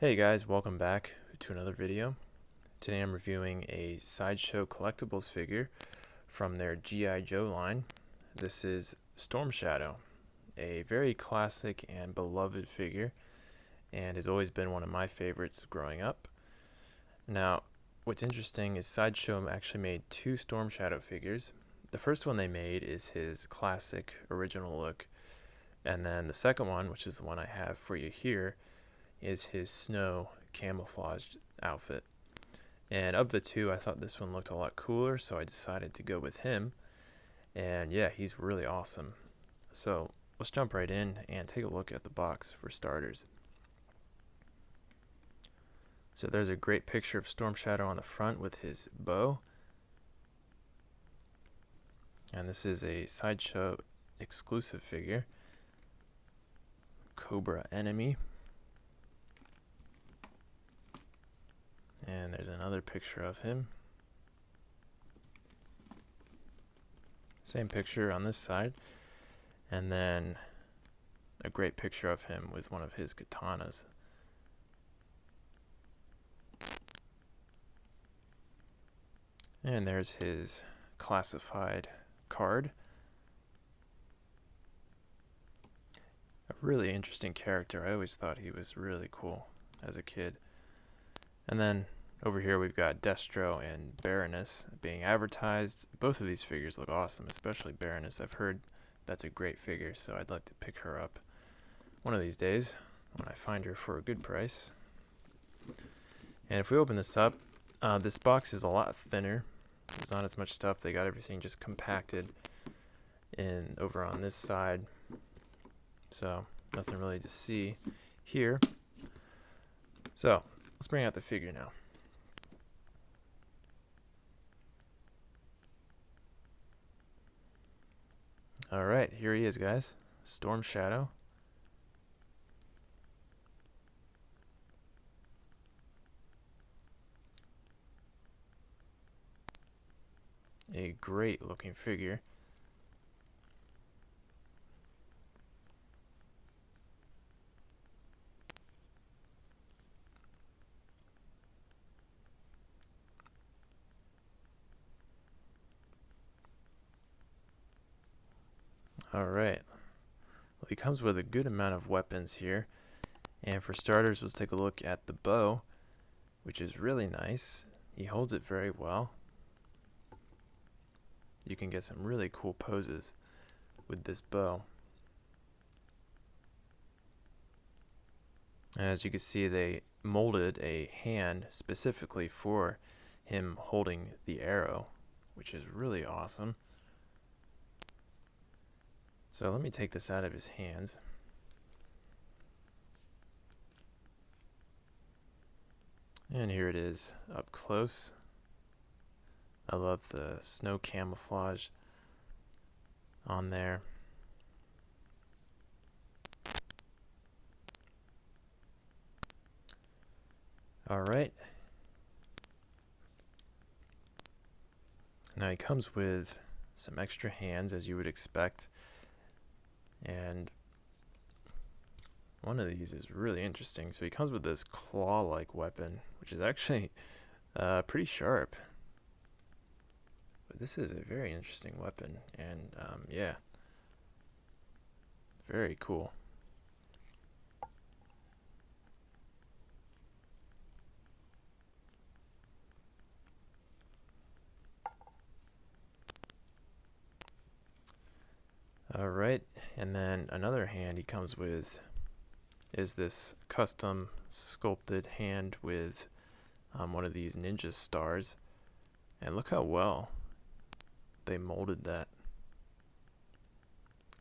Hey guys, welcome back to another video. Today I'm reviewing a Sideshow Collectibles figure from their G.I. Joe line. This is Storm Shadow, a very classic and beloved figure, and has always been one of my favorites growing up. Now, what's interesting is Sideshow actually made two Storm Shadow figures. The first one they made is his classic original look, and then the second one, which is the one I have for you here, is his snow camouflaged outfit. And of the two, I thought this one looked a lot cooler, so I decided to go with him. And yeah, he's really awesome. So let's jump right in and take a look at the box for starters. So there's a great picture of Storm Shadow on the front with his bow. And this is a Sideshow exclusive figure, Cobra Enemy. And there's another picture of him. Same picture on this side. And then a great picture of him with one of his katanas. And there's his classified card. A really interesting character. I always thought he was really cool as a kid. And then over here we've got Destro and Baroness being advertised. Both of these figures look awesome, especially Baroness. I've heard that's a great figure, so I'd like to pick her up one of these days when I find her for a good price. And if we open this up, this box is a lot thinner. There's not as much stuff. They got everything just compacted in over on this side, so nothing really to see here. So let's bring out the figure now. Alright, here he is, guys. Storm Shadow. A great looking figure. Alright. Well, he comes with a good amount of weapons here. And for starters, let's take a look at the bow, which is really nice. He holds it very well. You can get some really cool poses with this bow. As you can see, they molded a hand specifically for him holding the arrow, which is really awesome. So let me take this out of his hands. And here it is up close. I love the snow camouflage on there. Alright. Now he comes with some extra hands, as you would expect. And one of these is really interesting. So he comes with this claw-like weapon, which is actually pretty sharp. But this is a very interesting weapon, and yeah, very cool. Alright, and then another hand he comes with is this custom sculpted hand with one of these ninja stars. And look how well they molded that.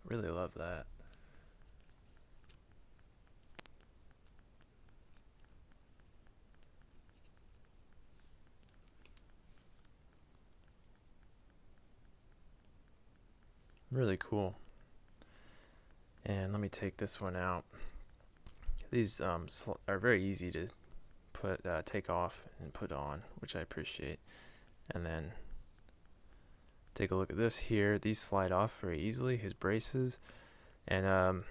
Really love that. Really cool. And let me take this one out. These are very easy to take off and put on, which I appreciate. And then take a look at this here. These slide off very easily, his braces. And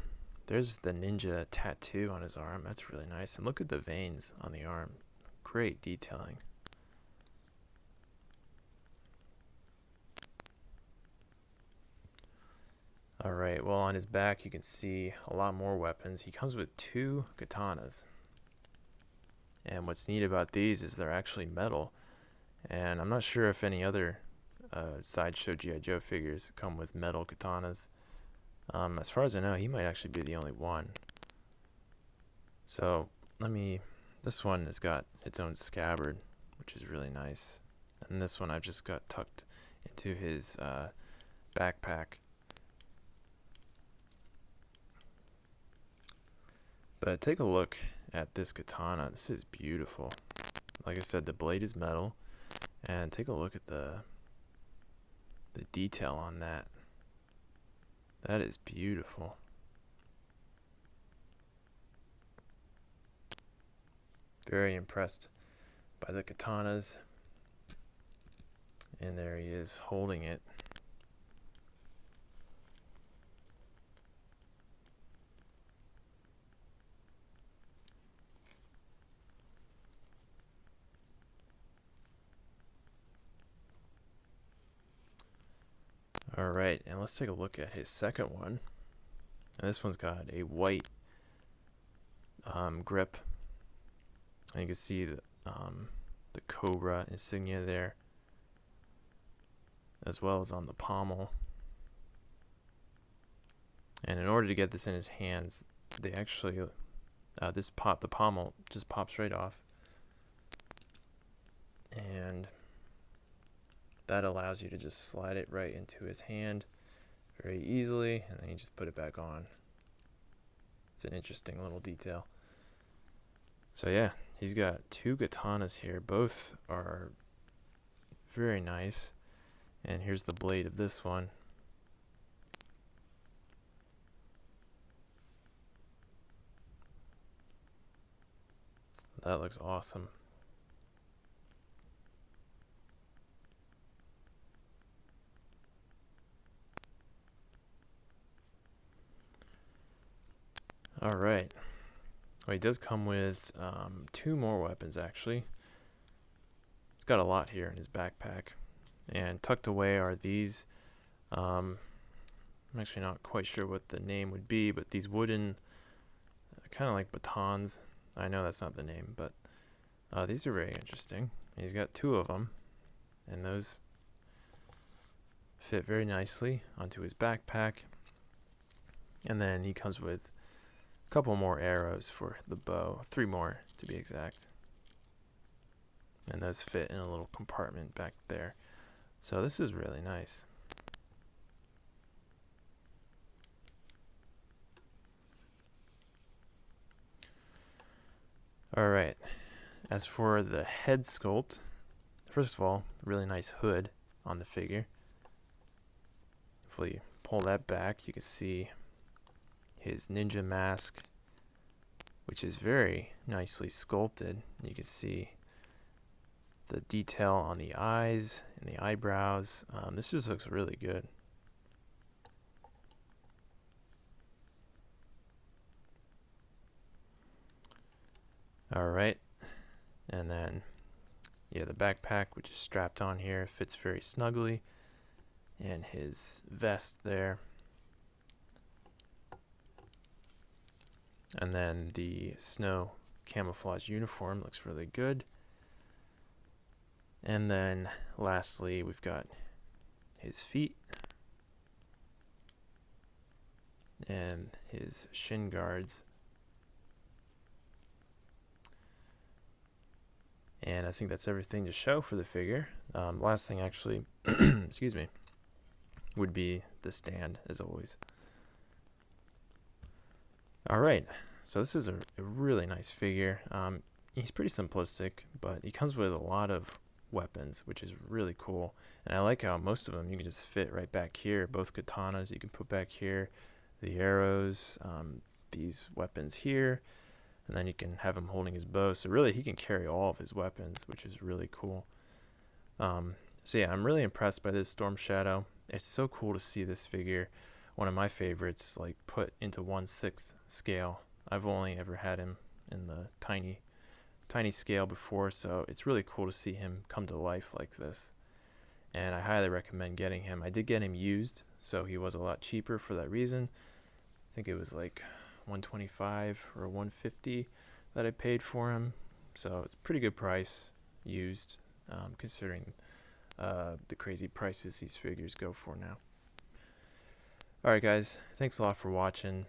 there's the ninja tattoo on his arm. That's really nice. And look at the veins on the arm. Great detailing. Alright, well on his back you can see a lot more weapons. He comes with 2 katanas. And what's neat about these is they're actually metal. And I'm not sure if any other Sideshow G.I. Joe figures come with metal katanas. As far as I know, he might actually be the only one. So this one has got its own scabbard, which is really nice. And this one I've just got tucked into his backpack. But take a look at this katana. This is beautiful. Like I said, the blade is metal. And take a look at the detail on that. That is beautiful. Very impressed by the katanas. And there he is holding it. Alright, and let's take a look at his second one. And this one's got a white grip. And you can see the Cobra insignia there, as well as on the pommel. And in order to get this in his hands, they actually, the pommel just pops right off. And that allows you to just slide it right into his hand very easily, and then you just put it back on. It's an interesting little detail. So yeah, he's got 2 katanas here. Both are very nice. And here's the blade of this one. That looks awesome. Alright. Well, he does come with 2 more weapons, actually. He's got a lot here in his backpack. And tucked away are these. I'm actually not quite sure what the name would be, but these wooden, kind of like batons. I know that's not the name, but these are very interesting. He's got 2 of them, and those fit very nicely onto his backpack. And then he comes with a couple more arrows for the bow, 3 more to be exact. And those fit in a little compartment back there. So this is really nice. Alright, as for the head sculpt, first of all, really nice hood on the figure. If we pull that back, you can see his ninja mask, which is very nicely sculpted. You can see the detail on the eyes and the eyebrows. This just looks really good. Alright, and then yeah, the backpack, which is strapped on here, fits very snugly, and his vest there. And then the snow camouflage uniform looks really good. And then lastly, we've got his feet and his shin guards. And I think that's everything to show for the figure. Last thing actually, excuse me, would be the stand, as always. Alright, so this is a really nice figure. He's pretty simplistic, but he comes with a lot of weapons, which is really cool. And I like how most of them you can just fit right back here. Both katanas you can put back here, the arrows, these weapons here, and then you can have him holding his bow. So really he can carry all of his weapons, which is really cool. So yeah, I'm really impressed by this Storm Shadow. It's so cool to see this figure. one of my favorites, like put into 1/6 scale. I've only ever had him in the tiny scale before, so it's really cool to see him come to life like this. And I highly recommend getting him. I did get him used, so he was a lot cheaper for that reason. I think it was like $125 or $150 that I paid for him, so it's a pretty good price used, considering the crazy prices these figures go for now. Alright guys, thanks a lot for watching.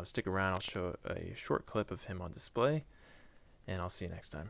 Stick around, I'll show a short clip of him on display, and I'll see you next time.